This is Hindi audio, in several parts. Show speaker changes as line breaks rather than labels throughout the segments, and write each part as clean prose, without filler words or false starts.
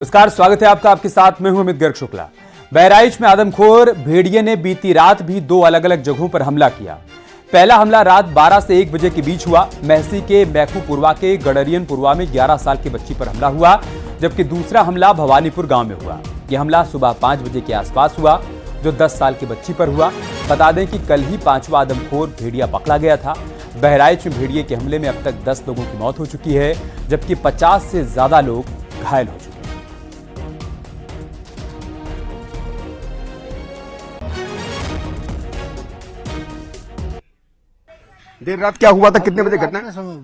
नमस्कार, स्वागत है आपका। आपके साथ मैं हूं अमित गर्ग शुक्ला। बहराइच में आदमखोर भेड़िए ने बीती रात भी दो अलग अलग जगहों पर हमला किया। पहला हमला रात 12 से 1 बजे के बीच हुआ। महसी के मैखूपुरवा के गडरियनपुरवा में 11 साल की बच्ची पर हमला हुआ, जबकि दूसरा हमला भवानीपुर गांव में हुआ। यह हमला सुबह 5 बजे के आसपास हुआ, जो 10 साल की बच्ची पर हुआ। बता दें कि कल ही 5वां आदमखोर भेड़िया पकड़ा गया था। बहराइच में भेड़िए के हमले में अब तक 10 लोगों की मौत हो चुकी है, जबकि 50 से ज्यादा लोग घायल हो चुके हैं।
देर रात क्या हुआ था, कितने बजे घटना?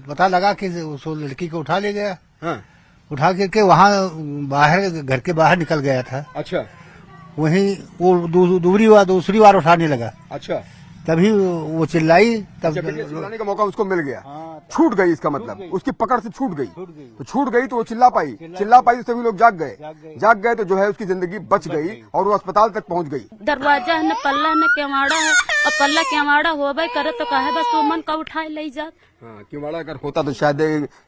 पता लगा कि उस लड़की को उठा ले गया।
हाँ।
उठा करके वहाँ बाहर घर के बाहर निकल गया था।
अच्छा।
वहीं वो दूसरी बार उठाने लगा।
अच्छा।
तभी वो चिल्लाई, तब
चिल्लाने का मौका उसको मिल गया।
हाँ,
छूट गई, इसका मतलब उसकी पकड़ से छूट गई। तो छूट गई तो वो चिल्ला पाई तो सभी लोग जाग गए तो जो है उसकी जिंदगी बच गई और वो अस्पताल तक पहुंच गई।
दरवाजा है न पल्ला न केवाड़ा है, और पल्ला केवाड़ा होबे करे तो कहे बस सुमन का उठाए ले जात।
हाँ, किवाड़ा अगर होता तो शायद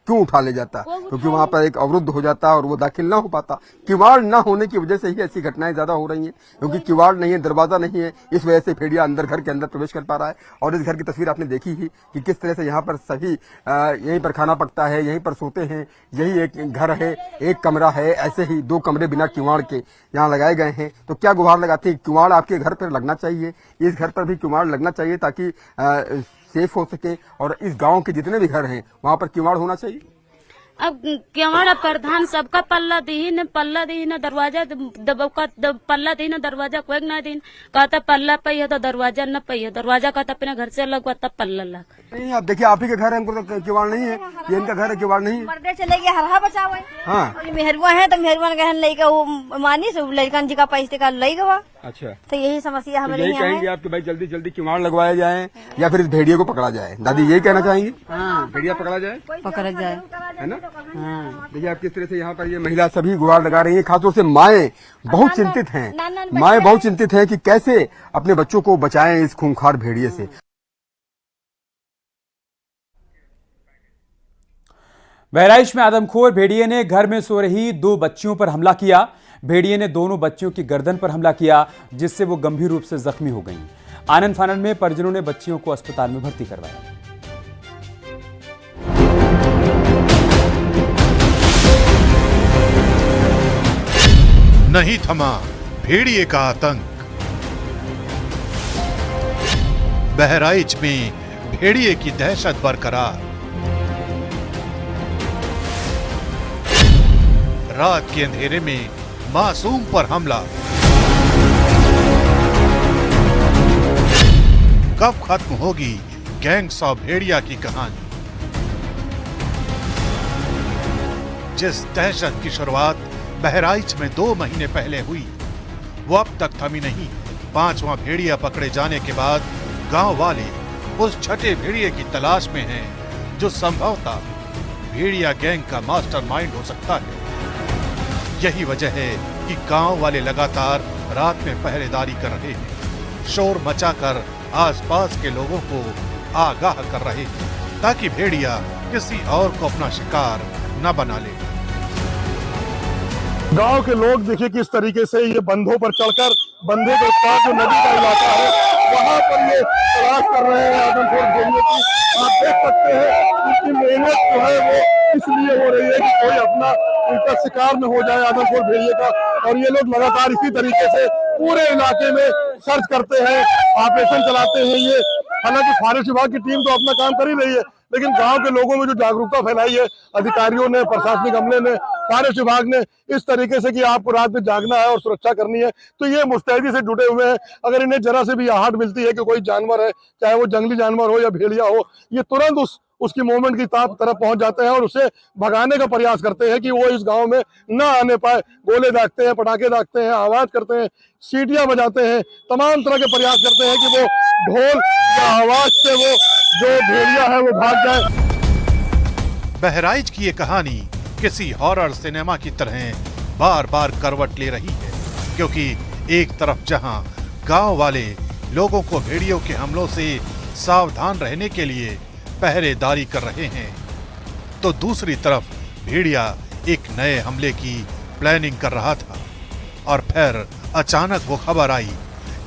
क्यों उठा ले जाता, क्योंकि वहाँ पर एक अवरुद्ध हो जाता और वो दाखिल ना हो पाता। किवाड़ न होने की वजह से ही ऐसी घटनाएं ज्यादा हो रही हैं, क्योंकि किवाड़ नहीं है, दरवाजा नहीं है, इस वजह से भेड़िया अंदर घर के अंदर प्रवेश कर पा रहा है। और इस घर की तस्वीर आपने देखी ही कि किस तरह से यहाँ पर सभी यहीं पर खाना पकता है, यहीं पर सोते हैं, यही एक घर है, एक कमरा है। ऐसे ही 2 कमरे बिना किवाड़ के यहाँ लगाए गए हैं। तो क्या गुहार लगाती है? किवाड़ आपके घर पर लगना चाहिए, इस घर पर भी किवाड़ लगना चाहिए, ताकि सेफ हो सके। और इस गांव के जितने भी घर हैं वहां पर किवाड़ होना चाहिए।
अब केवाड़ा प्रधान सबका पल्ला दी न दरवाजा पल्ला दी न दरवाजा कोई न दी। कहता पल्ला पही है तो दरवाजा न पही है। दरवाजा कहता अपने घर से अलग तब पल्ला लग।
नहीं, आप देखिए, आप ही के घर है, हमको तो किवाड़ नहीं है, ये इनका घर है, किवाड़ नहीं है।
पर्दे चले गए हरहा बचावे।
हाँ।
मेहरुआ है तो मेहरुआ गहन लइका वो मानी से लड़कन जी का पैसे का लई गवा।
अच्छा।
तो यही समस्या हमारे
यही
यहाँ
कहेंगे
है।
आप कि भाई जल्दी जल्दी किवाड़ लगवाया जाए या फिर इस भेड़िए को पकड़ा जाए। दादी यही कहना चाहेंगी? हाँ, भेड़िया पकड़ा जाए,
पकड़ा जाए,
है ना? हाँ। देखिए आप किस तरह से यहाँ पर ये महिला सभी गुहार लगा रही है। खासतौर से माएँ बहुत चिंतित हैं। माएँ बहुत चिंतित हैं कि कैसे अपने बच्चों को बचाएं इस खूंखार भेड़िए से।
बहराइच में आदमखोर भेड़िए ने घर में सो रही 2 बच्चियों पर हमला किया। भेड़िए ने दोनों बच्चियों की गर्दन पर हमला किया, जिससे वो गंभीर रूप से जख्मी हो गईं। आनन फानन में परिजनों ने बच्चियों को अस्पताल में भर्ती करवाया।
नहीं थमा भेड़िए का आतंक। बहराइच में भेड़िए की दहशत बरकरार। रात के अंधेरे में मासूम पर हमला। कब खत्म होगी गैंग्स ऑफ भेड़िया की कहानी? जिस दहशत की शुरुआत बहराइच में 2 महीने पहले हुई, वो अब तक थमी नहीं। 5वां भेड़िया पकड़े जाने के बाद गांव वाले उस छठे भेड़िए की तलाश में हैं, जो संभवतः भेड़िया गैंग का मास्टरमाइंड हो सकता है। यही वजह है कि गांव वाले लगातार रात में पहरेदारी कर रहे हैं, शोर मचाकर आसपास के लोगों को आगाह कर रहे हैं, ताकि भेड़िया किसी और को अपना शिकार न बना ले।
गांव के लोग देखिए किस तरीके से ये बंधों पर चढ़कर, बंधे के पास जो नदी का इलाका है वहां पर ये तलाश कर रहे हैं आदमखोर भेड़िए की। आप देख सकते हैं उनकी मेहनत जो है वो इसलिए हो रही है कि कोई अपना उनका शिकार न हो जाए आदमखोर भेड़िए का। और ये लोग लगातार इसी तरीके से पूरे इलाके में सर्च करते हैं, ऑपरेशन चलाते हैं। ये हालांकि फॉरेस्ट विभाग की टीम तो अपना काम कर ही रही है, लेकिन गांव के लोगों में जो जागरूकता फैलाई है अधिकारियों ने, प्रशासनिक अमले ने, फॉरेस्ट विभाग ने, इस तरीके से कि आपको रात में जागना है और सुरक्षा करनी है, तो ये मुस्तैदी से जुटे हुए हैं। अगर इन्हें जरा से भी आहट मिलती है कि कोई जानवर है, चाहे वो जंगली जानवर हो या भेड़िया हो, ये तुरंत उसकी मूवमेंट की तरफ पहुंच जाते हैं और उसे भगाने का प्रयास करते हैं कि वो इस गांव में न आने पाए। गोले दागते हैं, पटाखे दागते हैं, आवाज करते हैं, सीटियां बजाते हैं, तमाम तरह के प्रयास करते हैं कि वो ढोल या आवाज से वो जो भेड़िया है वो भाग जाए।
बहराइच की ये कहानी किसी हॉरर सिनेमा की तरह बार बार करवट ले रही है, क्योंकि एक तरफ जहां गांव वाले लोगों को भेड़ियों के हमलों से सावधान रहने के लिए पहरेदारी कर रहे हैं, तो दूसरी तरफ भेड़िया एक नए हमले की प्लानिंग कर रहा था और फिर अचानक वो खबर आई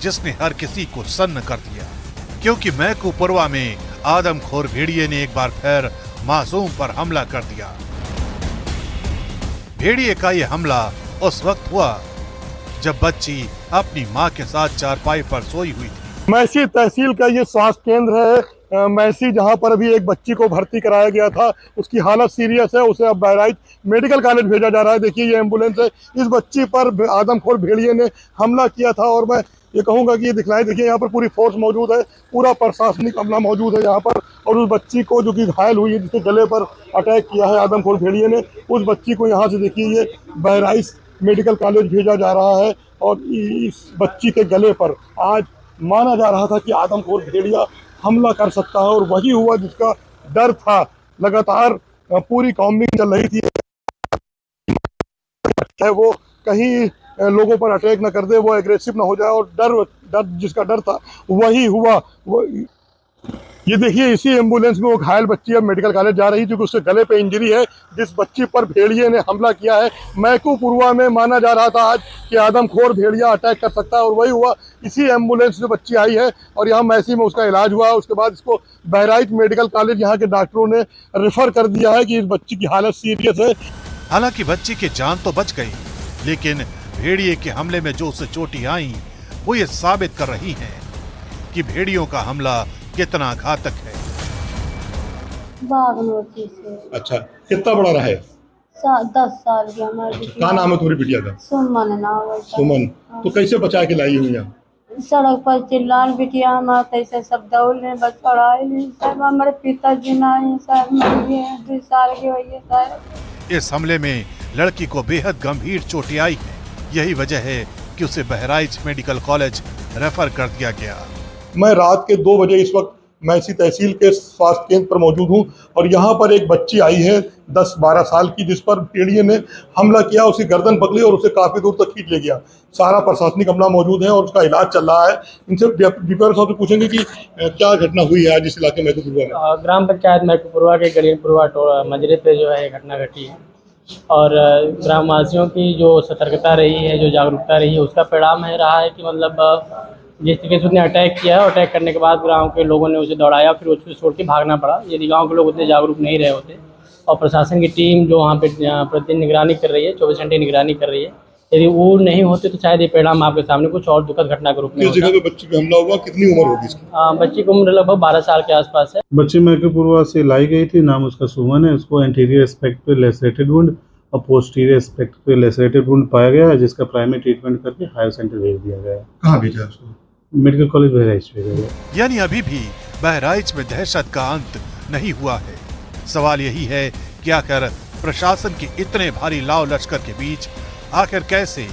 जिसने हर किसी को सन्न कर दिया, क्योंकि मैकूपुरवा में आदमखोर भेड़िए ने एक बार फिर मासूम पर हमला कर दिया। भेड़िए का ये हमला उस वक्त हुआ जब बच्ची अपनी मां के साथ चारपाई पर सोई हुई थी।
मैसी तहसील का ये स्वास्थ्य केंद्र है मैसी, जहां पर अभी एक बच्ची को भर्ती कराया गया था। उसकी हालत सीरियस है, उसे अब बहराइच मेडिकल कॉलेज भेजा जा रहा है। देखिए ये एम्बुलेंस है। इस बच्ची पर आदमखोर भेड़िए ने हमला किया था और मैं ये कहूंगा कि ये दिखलाएं। देखिए यहाँ पर पूरी फोर्स मौजूद है, पूरा प्रशासनिक अमला मौजूद है यहाँ पर। और उस बच्ची को जो कि घायल हुई है, जिसके गले पर अटैक किया है आदमखोर भेड़िए ने, उस बच्ची को यहाँ से देखिए ये बहराइच मेडिकल कॉलेज भेजा जा रहा है। और इस बच्ची के गले पर आज माना जा रहा था कि आदमखोर भेड़िया हमला कर सकता है, और वही हुआ जिसका डर था। लगातार पूरी कॉम्बिंग चल रही थी, वो कहीं लोगों पर अटैक न कर दे, वो एग्रेसिव ना हो जाए, और डर जिसका डर था वही हुआ। वो ये देखिए इसी एम्बुलेंस में वो घायल बच्ची अब मेडिकल कॉलेज जा रही थी, क्योंकि उसके गले पे इंजरी है। जिस बच्ची पर भेड़िए ने हमला किया है, मैकूपुरवा में माना जा रहा था आज कि आदमखोर भेड़िया अटैक कर सकता है, और वही हुआ। इसी एम्बुलेंस में बच्ची आई है और यहाँ मैसी में उसका इलाज हुआ। उसके बाद इसको बहराइच मेडिकल कॉलेज यहाँ के डॉक्टरों ने रेफर कर दिया है कि इस बच्ची की हालत सीरियस है।
हालांकि बच्ची की जान तो बच गई, लेकिन भेड़िए के हमले में जो उसे चोटें आई वो ये साबित कर रही हैं कि भेड़ियों का हमला कितना घातक है।
बागनोती से।
अच्छा, कितना बड़ा रहा है?
10 साल की हमारी।
क्या नाम है तुम्हारी बिटिया का?
सुमन नाम है।
सुमन। तो कैसे बचा के लाई हुई यहाँ?
सड़क पर चिल्लान बिटिया हमारे ऐसे सब दौड़ने बस पढ़ाई नहीं सब। हमारे पिताजी नहीं सर मर गए, 2 साल की हुई है सर।
इस हमले में लड़की को बेहद गंभीर चोटें आई है। यही वजह है कि उसे बहराइच मेडिकल कॉलेज रेफर कर दिया गया।
मैं रात के 2 बजे इस वक्त मैसी तहसील के स्वास्थ्य केंद्र पर मौजूद हूं, और यहाँ पर एक बच्ची आई है 10-12 साल की, जिस पर भेड़िए ने हमला किया, उसकी गर्दन पकड़ी और उसे काफी दूर तक खींच ले गया। सारा प्रशासनिक अमला मौजूद है और उसका इलाज चल रहा है। इनसे डीपीआर साहब से पूछेंगे कि क्या घटना हुई है आज इस इलाके मैकूपुरवा में।
ग्राम पंचायत मैकूपुरवा के गलीनपुरवा मजरे पे जो है घटना घटी है, और ग्रामवासियों की जो सतर्कता रही है, जो जागरूकता रही है, उसका परिणाम है रहा है कि मतलब जिस तरीके से उसने अटैक किया है, अटैक करने के बाद गांव के लोगों ने उसे दौड़ाया, फिर उसको छोड़ के भागना पड़ा। यदि गांव के लोग उतने जागरूक नहीं रहे होते, और प्रशासन की टीम जो वहाँ पे प्रतिदिन निगरानी कर रही है, 24 घंटे निगरानी कर रही है, यदि वो नहीं होते तो शायद ये परिणाम आपके सामने कुछ और दुखद घटना के रूप में।
किस जगह पे बच्ची पे हमला हुआ, कितनी उम्र होगी इसकी?
बच्ची की उम्र लगभग 12 साल के आसपास है।
बच्ची मैकूपुरवा से लाई गई थी, नाम उसका सुमन है। उसको एंटीरियर एस्पेक्ट पे लेसरेटेड वुंड और पोस्टीरियर एस्पेक्ट पे लेसरेटेड वुंड पाया गया है, जिसका प्राइमरी ट्रीटमेंट करके हायर सेंटर भेज दिया गया है।
कहाँ भेजा उसको?
मेडिकल कॉलेज बहराइच भेजा गया।
यानी अभी भी बहराइच में दहशत का अंत नहीं हुआ है। सवाल यही है कि आखिर प्रशासन के इतने भारी लाव लश्कर के बीच आखिर कैसे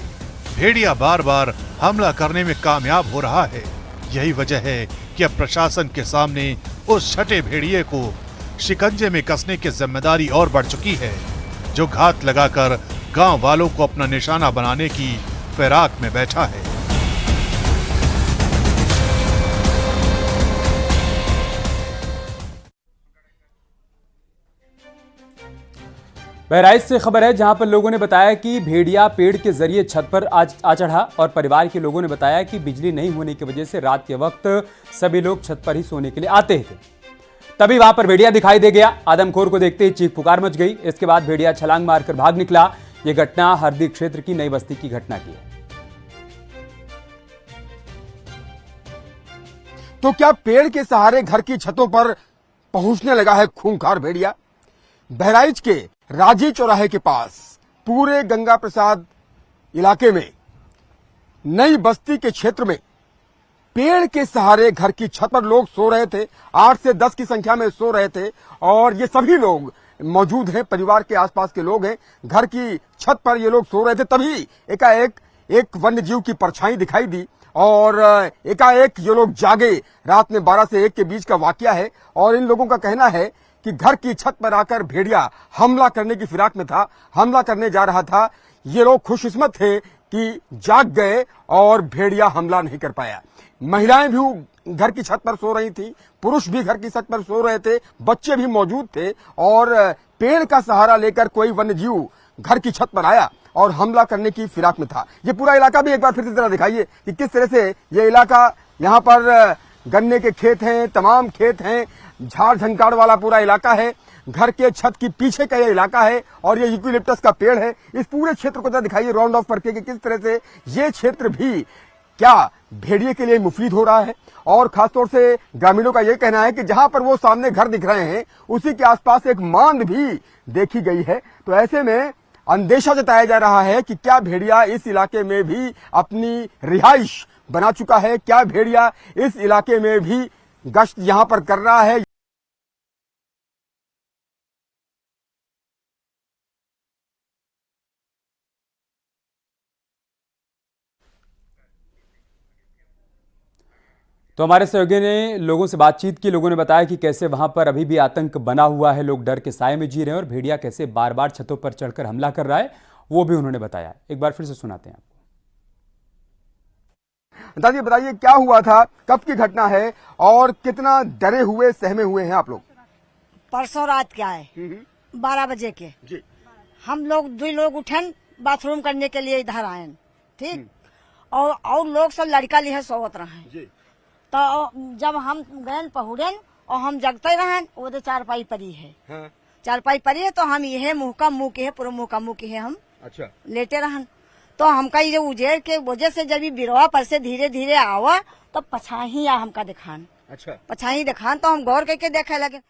भेड़िया बार बार हमला करने में कामयाब हो रहा है। यही वजह है कि अब प्रशासन के सामने उस छठे भेड़िए को शिकंजे में कसने की जिम्मेदारी और बढ़ चुकी है, जो घात लगाकर गांव वालों को अपना निशाना बनाने की फिराक में बैठा है।
बहराइच से खबर है, जहां पर लोगों ने बताया कि भेड़िया पेड़ के जरिए छत पर आ चढ़ा, और परिवार के लोगों ने बताया कि बिजली नहीं होने की वजह से रात के वक्त सभी लोग छत पर ही सोने के लिए आते थे। तभी वहां पर भेड़िया दिखाई दे गया। आदमखोर को देखते ही चीख पुकार मच गई। इसके बाद भेड़िया छलांग मारकर भाग निकला। यह घटना हरदी क्षेत्र की नई बस्ती की घटना की है।
तो क्या पेड़ के सहारे घर की छतों पर पहुंचने लगा है खूंखार भेड़िया? बहराइच के राजी चौराहे के पास पूरे गंगा प्रसाद इलाके में नई बस्ती के क्षेत्र में पेड़ के सहारे घर की छत पर लोग सो रहे थे। 8 से 10 की संख्या में सो रहे थे, और ये सभी लोग मौजूद हैं, परिवार के आसपास के लोग हैं। घर की छत पर ये लोग सो रहे थे, तभी एकाएक एक वन्य जीव की परछाई दिखाई दी, और एकाएक ये लोग जागे। रात में 12 से 1 के बीच का वाकया है, और इन लोगों का कहना है कि घर की छत पर आकर भेड़िया हमला करने की फिराक में था, हमला करने जा रहा था। ये लोग खुशकिस्मत थे कि जाग गए और भेड़िया हमला नहीं कर पाया। महिलाएं भी घर की छत पर सो रही थी, पुरुष भी घर की छत पर सो रहे थे, बच्चे भी मौजूद थे, और पेड़ का सहारा लेकर कोई वन्यजीव घर की छत पर आया और हमला करने की फिराक में था। ये पूरा इलाका भी एक बार फिर से जरा दिखाइए कि किस तरह से ये इलाका, यहाँ पर गन्ने के खेत हैं, तमाम खेत हैं, झाड़ झंकाड़ वाला पूरा इलाका है, घर के छत की पीछे का ये इलाका है और ये यूकेलिप्टस का पेड़ है। इस पूरे क्षेत्र को जरा दिखाइए राउंड ऑफ करके कि किस तरह से ये क्षेत्र भी क्या भेड़िए के लिए मुफीद हो रहा है। और खासतौर से ग्रामीणों का यह कहना है कि जहां पर वो सामने घर दिख रहे हैं उसी के आसपास एक मांद भी देखी गई है। तो ऐसे में अंदेशा जताया जा रहा है कि क्या भेड़िया इस इलाके में भी अपनी रिहाइश बना चुका है, क्या भेड़िया इस इलाके में भी गश्त यहां पर कर रहा है।
तो हमारे सहयोगी ने लोगों से बातचीत की। लोगों ने बताया कि कैसे वहां पर अभी भी आतंक बना हुआ है, लोग डर के साए में जी रहे हैं और भेड़िया कैसे बार बार छतों पर चढ़कर हमला कर रहा है, वो भी उन्होंने बताया। एक बार फिर से सुनाते हैं आपको।
दादी बताइए क्या हुआ था, कब की घटना है और कितना डरे हुए सहमे हुए हैं आप लोग?
परसों रात क्या है 12 बजे के
जी।
हम लोग 2 लोग उठन बाथरूम करने के लिए इधर आए, ठीक, और लोग सब लड़का लिए सोवत रहे। तो जब हम गए पहुड़न और हम जगते रहें, वो तो चारपाई परी है। हाँ। चारपाई परी है तो हम यह मुंह का मुंह के है, पूरा मुंह का मुंह के है हम। अच्छा। लेटे रहन तो हमका ये उजेड़ के वजह से जब बिरवा पर से धीरे धीरे आवा तो पछाही आ हमका दिखान। अच्छा। पछाही दिखान तो हम गौर करके देखे लगे।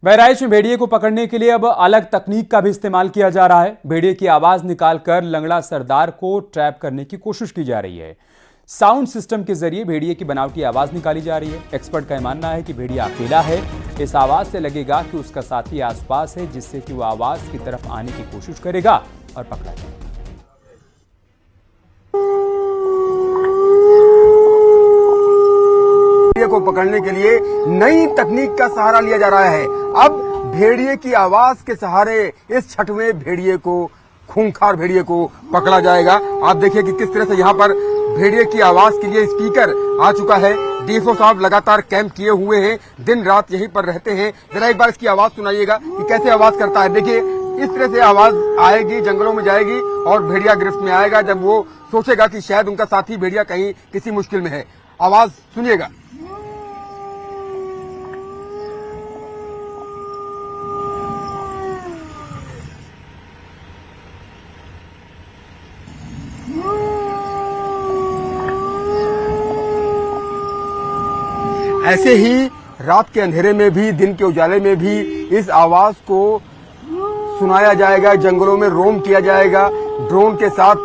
बहराइच में भेड़िए को पकड़ने के लिए अब अलग तकनीक का भी इस्तेमाल किया जा रहा है। भेड़िए की आवाज निकालकर लंगड़ा सरदार को ट्रैप करने की कोशिश की जा रही है। साउंड सिस्टम के जरिए भेड़िए की बनावटी आवाज निकाली जा रही है। एक्सपर्ट का मानना है कि भेड़िया अकेला है, इस आवाज से लगेगा कि उसका साथी आसपास है, जिससे कि वो आवाज की तरफ आने की कोशिश करेगा और पकड़ा जाएगा।
भेड़िए को पकड़ने के लिए नई तकनीक का सहारा लिया जा रहा है। अब भेड़िए की आवाज के सहारे इस छठवें भेड़िए को, खूंखार भेड़िए को पकड़ा जाएगा। आप देखिए कि किस तरह से यहाँ पर भेड़िए की आवाज के लिए स्पीकर आ चुका है। डीएसओ साहब लगातार कैंप किए हुए हैं, दिन रात यहीं पर रहते हैं। जरा एक बार इसकी आवाज सुनाइएगा कि कैसे आवाज करता है। देखिए इस तरह से आवाज आएगी, जंगलों में जाएगी और भेड़िया गिरफ्त में आएगा जब वो सोचेगा कि शायद उनका साथी भेड़िया कहीं किसी मुश्किल में है। आवाज सुनिएगा। ऐसे ही रात के अंधेरे में भी, दिन के उजाले में भी इस आवाज को सुनाया जाएगा, जंगलों में रोम किया जाएगा। ड्रोन के साथ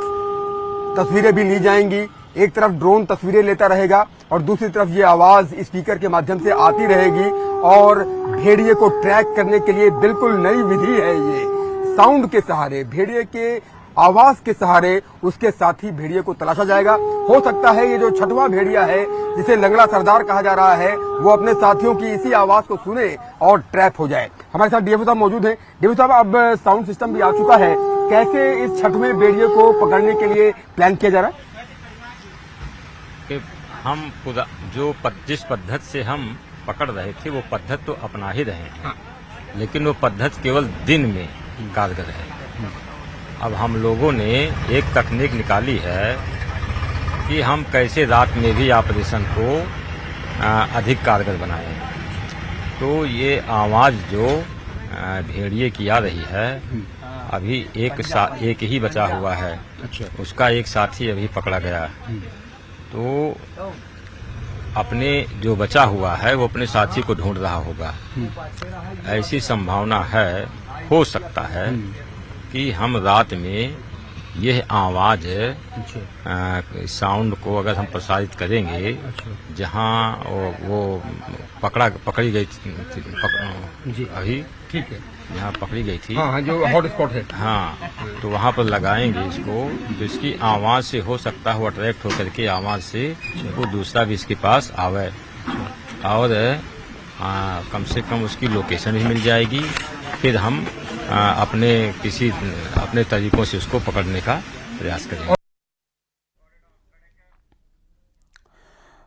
तस्वीरें भी ली जाएंगी। एक तरफ ड्रोन तस्वीरें लेता रहेगा और दूसरी तरफ ये आवाज स्पीकर के माध्यम से आती रहेगी और भेड़िए को ट्रैक करने के लिए बिल्कुल नई विधि है ये। साउंड के सहारे, भेड़िए के आवाज के सहारे उसके साथी भेड़िए को तलाशा जाएगा। हो सकता है ये जो छठवां भेड़िया है जिसे लंगड़ा सरदार कहा जा रहा है, वो अपने साथियों की इसी आवाज को सुने और ट्रैप हो जाए। हमारे साथ डीएफओ साहब मौजूद हैं। डीएफओ साहब, अब साउंड सिस्टम भी आ चुका है, कैसे इस छठवें भेड़िए को पकड़ने के लिए प्लान किया जा रहा है?
हम जो जिस पद्धति से हम पकड़ रहे थे वो पद्धति तो अपना ही रहे हैं, लेकिन वो पद्धति केवल दिन में कारगर है। अब हम लोगों ने एक तकनीक निकाली है कि हम कैसे रात में भी ऑपरेशन को अधिक कारगर बनाएं। तो ये आवाज़ जो भेड़िए की आ रही है, अभी एक ही बचा हुआ है। अच्छा। उसका एक साथी अभी पकड़ा गया। तो अपने जो बचा हुआ है वो अपने साथी को ढूंढ रहा होगा। ऐसी संभावना है, हो सकता है कि हम रात में यह आवाज साउंड को अगर हम प्रसारित करेंगे, जहां वो पकड़ी गई थी अभी, ठीक है, जहाँ पकड़ी गई थी,
हाँ, जो हॉट स्पॉट है,
हाँ, तो वहाँ पर लगाएंगे इसको, तो इसकी आवाज से हो सकता है वो अट्रैक्ट होकर के आवाज से वो दूसरा भी इसके पास आवे और कम से कम उसकी लोकेशन भी मिल जाएगी। फिर हम अपने तरीकों से उसको पकड़ने का प्रयास करेंगे।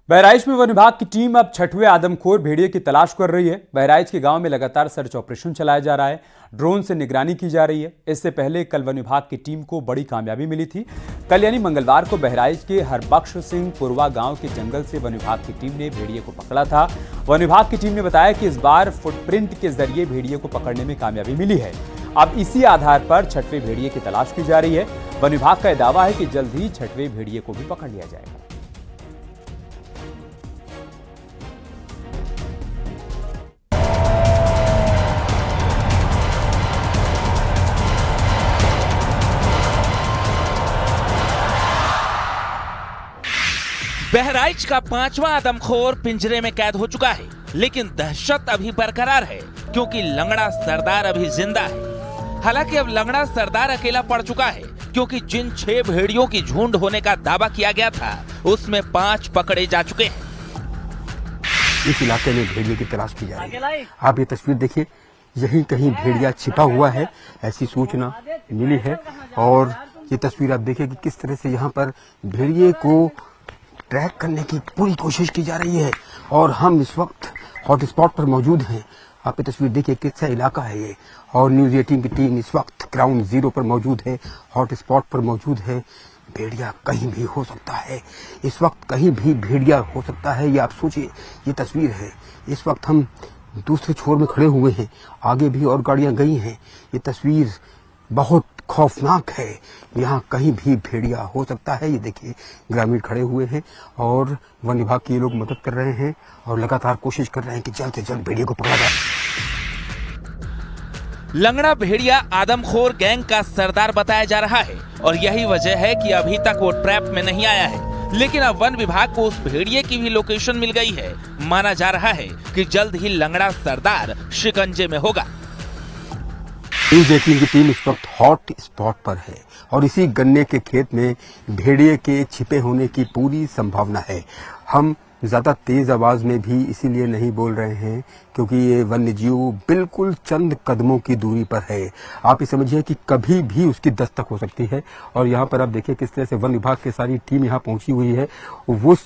बहराइच में वन विभाग की टीम अब छठवें आदमखोर भेड़िए की तलाश कर रही है। बहराइच के गांव में लगातार सर्च ऑपरेशन चलाया जा रहा है। ड्रोन से निगरानी की जा रही है। इससे पहले कल वन विभाग की टीम को बड़ी कामयाबी मिली थी। कल यानी मंगलवार को बहराइच के हरबख्श सिंह पुरवा गांव के जंगल से वन विभाग की टीम ने भेड़िए को पकड़ा था। वन विभाग की टीम ने बताया कि इस बार फुटप्रिंट के जरिए भेड़िए को पकड़ने में कामयाबी मिली है। अब इसी आधार पर छठवें भेड़िए की तलाश की जा रही है। वन विभाग का यह दावा है कि जल्द ही छठवें भेड़िए को भी पकड़ लिया जाएगा।
बहराइच का 5वां आदमखोर पिंजरे में कैद हो चुका है, लेकिन दहशत अभी बरकरार है क्योंकि लंगड़ा सरदार अभी जिंदा है। हालांकि अब लंगड़ा सरदार अकेला पड़ चुका है क्योंकि जिन 6 भेड़ियों की झुंड होने का दावा किया गया था उसमें 5 पकड़े जा चुके हैं।
इस इलाके में भेड़िए की तलाश की जा रही है। आप ये तस्वीर देखिए, यहीं कहीं भेड़िया छिपा हुआ है, ऐसी सूचना मिली है। और ये तस्वीर आप देखिए कि किस तरह से यहाँ पर भेड़िए को ट्रैक करने की पूरी कोशिश की जा रही है। और हम इस वक्त हॉटस्पॉट पर मौजूद हैं। आप ये तस्वीर देखिए कितना इलाका है ये। और न्यूज़ 18 की टीम इस वक्त ग्राउंड जीरो पर मौजूद है, हॉटस्पॉट पर मौजूद है। भेड़िया कहीं भी हो सकता है, इस वक्त कहीं भी भेड़िया हो सकता है। ये आप सोचिए, ये तस्वीर है। इस वक्त हम दूसरे छोर में खड़े हुए हैं, आगे भी और गाड़ियां गई हैं। ये तस्वीर बहुत खौफनाक है। यहाँ कहीं भी भेड़िया हो सकता है। ये देखिए, ग्रामीण खड़े हुए हैं और वन विभाग के लोग मदद कर रहे हैं और लगातार कोशिश कर रहे हैं कि जल्द से जल्द भेड़िया को पकड़ा जाए।
लंगड़ा भेड़िया आदमखोर गैंग का सरदार बताया जा रहा है और यही वजह है कि अभी तक वो ट्रैप में नहीं आया है। लेकिन अब वन विभाग को उस भेड़िए की भी लोकेशन मिल गई है। माना जा रहा है कि जल्द ही लंगड़ा सरदार शिकंजे में होगा।
न्यूज़ 18 की टीम इस वक्त हॉट स्पॉट पर है और इसी गन्ने के खेत में भेड़िए के छिपे होने की पूरी संभावना है। हम ज्यादा तेज आवाज में भी इसीलिए नहीं बोल रहे हैं क्योंकि ये वन्यजीव बिल्कुल चंद कदमों की दूरी पर है। आप ये समझिए कि कभी भी उसकी दस्तक हो सकती है। और यहाँ पर आप देखिए किस तरह से वन विभाग की सारी टीम यहाँ पहुंची हुई है। वो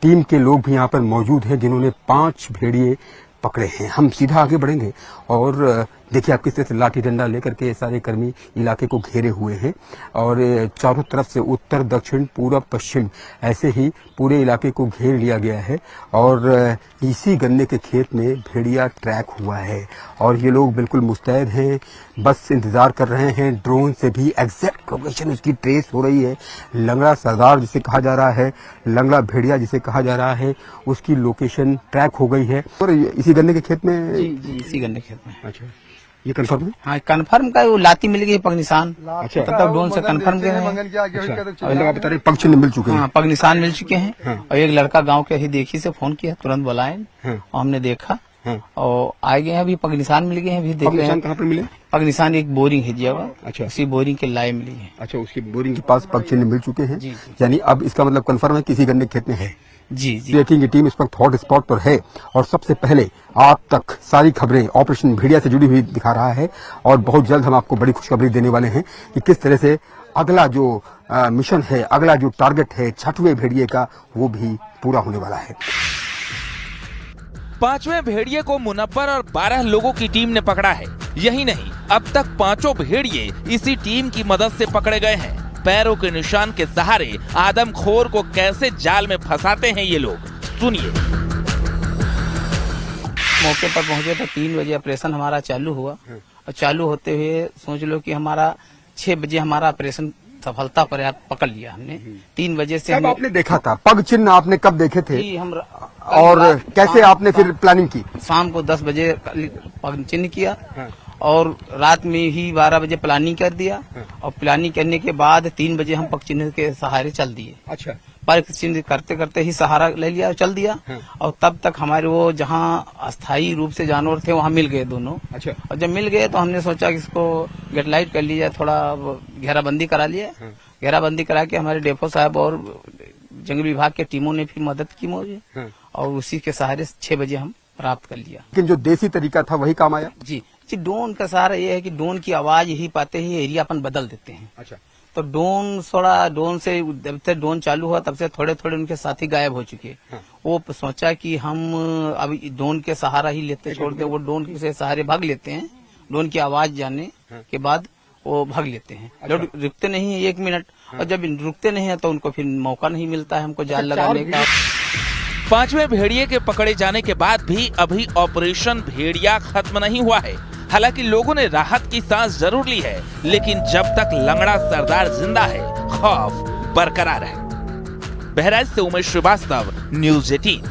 टीम के लोग भी यहाँ पर मौजूद हैं जिन्होंने 5 भेड़िए पकड़े हैं। हम सीधा आगे बढ़ेंगे और देखिए आप किस तरह से लाठी डंडा लेकर के सारे कर्मी इलाके को घेरे हुए हैं और चारों तरफ से उत्तर दक्षिण पूर्व पश्चिम ऐसे ही पूरे इलाके को घेर लिया गया है। और इसी गन्ने के खेत में भेड़िया ट्रैक हुआ है और ये लोग बिल्कुल मुस्तैद हैं, बस इंतजार कर रहे हैं। ड्रोन से भी एग्जैक्ट लोकेशन उसकी ट्रेस हो रही है। लंगड़ा सरदार जिसे कहा जा रहा है, लंगड़ा भेड़िया जिसे कहा जा रहा है, उसकी लोकेशन ट्रैक हो गई है। और इसी गन्ने के खेत में
जी इसी गन्ने खेत में।
अच्छा, ये कंफर्म है?
हाँ कंफर्म का वो लाती मिल गई पग निशान।
अच्छा,
तब ड्रोन से कंफर्म किया है।
आप बता रहे पग चिन्ह मिल चुके हैं?
हाँ पग निशान मिल चुके हैं। और एक लड़का गांव के ही देखी से फोन किया, तुरंत बुलाए और हमने देखा और आ गए हैं। अभी पग निशान मिल गए हैं। अभी देख रहे हैं
कहाँ पर मिले?
पग निशान एक बोरिंग है जगह।
अच्छा,
उसी बोरिंग के लाए मिली है।
अच्छा, उसकी बोरिंग के पास पग चिन्ह मिल चुके हैं। यानी अब इसका मतलब कंफर्म है किसी गन्ने खेत में है।
जी जी,
रेटिंग की टीम इस वक्त हॉट स्पॉट पर है और सबसे पहले आप तक सारी खबरें ऑपरेशन भेड़िया से जुड़ी हुई दिखा रहा है। और बहुत जल्द हम आपको बड़ी खुशखबरी देने वाले हैं कि किस तरह से अगला जो मिशन है, अगला जो टारगेट है 6वें भेड़िए का, वो भी पूरा होने वाला है।
5वें भेड़िए को मुनव्वर और 12 लोगों की टीम ने पकड़ा है। यही नहीं, अब तक 5 भेड़िए इसी टीम की मदद से पकड़े गए हैं। पैरों के निशान के सहारे आदमखोर को कैसे जाल में फंसाते हैं ये लोग, सुनिए।
मौके पर पहुंचे तो 3 बजे ऑपरेशन हमारा चालू हुआ और चालू होते हुए समझ लो कि हमारा 6 बजे हमारा ऑपरेशन सफलता पर पकड़ लिया हमने। 3 बजे से
कब आपने देखा था पग चिन्ह? आपने कब देखे थे?
हम
और कैसे आपने फिर प्लानिंग की?
शाम को 10 बजे पग चिन्ह किया और रात में ही 12 बजे प्लानिंग कर दिया और प्लानिंग करने के बाद 3 बजे हम पग चिन्ह के सहारे चल दिए।
अच्छा,
पग चिन्ह करते करते ही सहारा ले लिया और चल दिया। और तब तक हमारे वो जहाँ अस्थायी रूप से जानवर थे वहाँ मिल गए दोनों।
अच्छा,
और जब मिल गए तो हमने सोचा कि इसको गेट लाइट कर लिया, थोड़ा घेराबंदी करा लिया। घेराबंदी करा के हमारे डेपो साहब और जंगल विभाग के टीमों ने भी मदद की मुझे और उसी के सहारे 6 बजे हम प्राप्त कर लिया।
लेकिन जो देसी तरीका था वही काम आया?
जी, ड्रोन का सहारा ये है कि ड्रोन की आवाज ही पाते ही एरिया अपन बदल देते हैं।
अच्छा,
तो ड्रोन से जब से ड्रोन चालू हुआ तब से थोड़े थोड़े उनके साथी गायब हो चुके। वो सोचा कि हम अब ड्रोन के सहारा ही लेते छोड़ते, वो ड्रोन के सहारे भाग लेते हैं। ड्रोन की आवाज जाने के बाद वो भाग लेते हैं। जब रुकते नहीं है 1 मिनट, और जब रुकते नहीं है तो उनको फिर मौका नहीं मिलता है हमको जाल लगाने का।
5वें भेड़िए के पकड़े जाने के बाद भी अभी ऑपरेशन भेड़िया खत्म नहीं हुआ है। हालांकि लोगों ने राहत की सांस जरूर ली है, लेकिन जब तक लंगड़ा सरदार जिंदा है, खौफ बरकरार है। बहराइच से उमेश श्रीवास्तव, न्यूज़ 18।